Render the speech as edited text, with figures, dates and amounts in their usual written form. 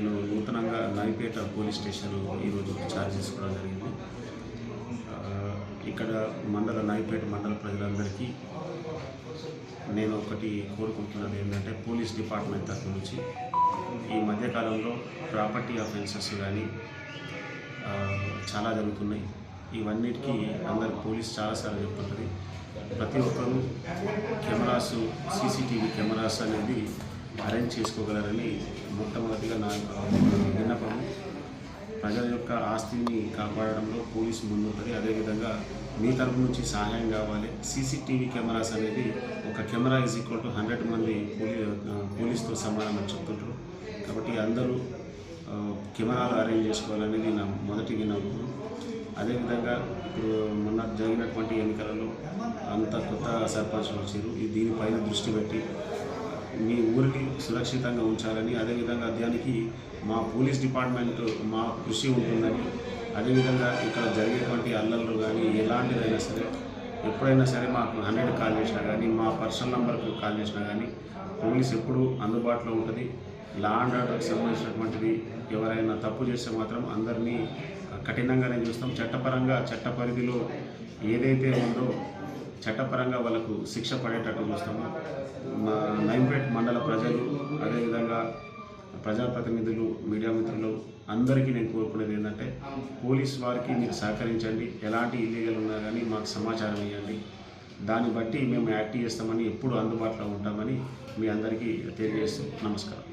నేను నూతనంగా నైపేట police station ఈరోజు ఛార్జ్ చేసుకోవడం జరిగింది. ఇక్కడ నైపేట మండల ప్రజలందరికీ నేను ఒకటి కోరుకుంటున్నది ఏంటంటే, పోలీస్ డిపార్ట్మెంట్ తరఫు నుంచి ఈ మధ్యకాలంలో ప్రాపర్టీ అఫెన్సెస్ కానీ చాలా జరుగుతున్నాయి. ఇవన్నిటికీ అందరు పోలీస్ చాలాసార్లు చెప్తుంటుంది, ప్రతి ఒక్కరూ సీసీటీవీ కెమెరాస్ అనేది అరేంజ్ చేసుకోగలరని మొట్టమొదటిగా నా విన్నపం. ప్రజల యొక్క ఆస్తిని కాపాడడంలో పోలీసు ముందుంటుంది. అదేవిధంగా మీ తరపు నుంచి సహాయం కావాలి. సీసీటీవీ కెమెరాస్ అనేది ఒక కెమెరా = 100 మంది పోలీస్తో సమానం అని చెప్తుంటారు. కాబట్టి అందరూ కెమెరాలు అరేంజ్ చేసుకోవాలనేది నా మొదటి విన్నపం. అదేవిధంగా ఇప్పుడు మొన్న జరిగినటువంటి ఎన్నికలలో అంత కొత్త సర్పంచ్లు వచ్చారు. దీనిపైన దృష్టి పెట్టి మీ ఊరికి సురక్షితంగా ఉంచాలని, అదేవిధంగా దానికి మా పోలీస్ డిపార్ట్మెంట్ మా కృషి ఉంటుందని, అదేవిధంగా ఇక్కడ జరిగేటువంటి అల్లర్లు కానీ ఎలాంటిదైనా సరే ఎప్పుడైనా సరే మాకు 100 కాల్ చేసినా కానీ, మా పర్సనల్ నెంబర్కి కాల్ చేసినా కానీ పోలీస్ ఎప్పుడూ అందుబాటులో ఉంటుంది. లా అండ్ ఆర్డర్కి సంబంధించినటువంటిది ఎవరైనా తప్పు చేస్తే మాత్రం అందరినీ కఠినంగానే చూస్తాం. చట్ట పరిధిలో ఏదైతే ఉందో చట్టపరంగా వాళ్ళకు శిక్ష పడేటట్టు చూస్తాము. మా నైపేట మండల ప్రజలు, అదేవిధంగా ప్రజాప్రతినిధులు, మీడియా మిత్రులు అందరికీ నేను కోరుకునేది ఏంటంటే, పోలీస్ వారికి మీరు సహకరించండి. ఎలాంటి ఇల్లీగల్ ఉన్నా కానీ మాకు సమాచారం ఇవ్వండి. దాన్ని బట్టి మేము యాక్ట్ చేస్తామని, ఎప్పుడు అందుబాటులో ఉంటామని మీ అందరికీ తెలియజేస్తూ నమస్కారం.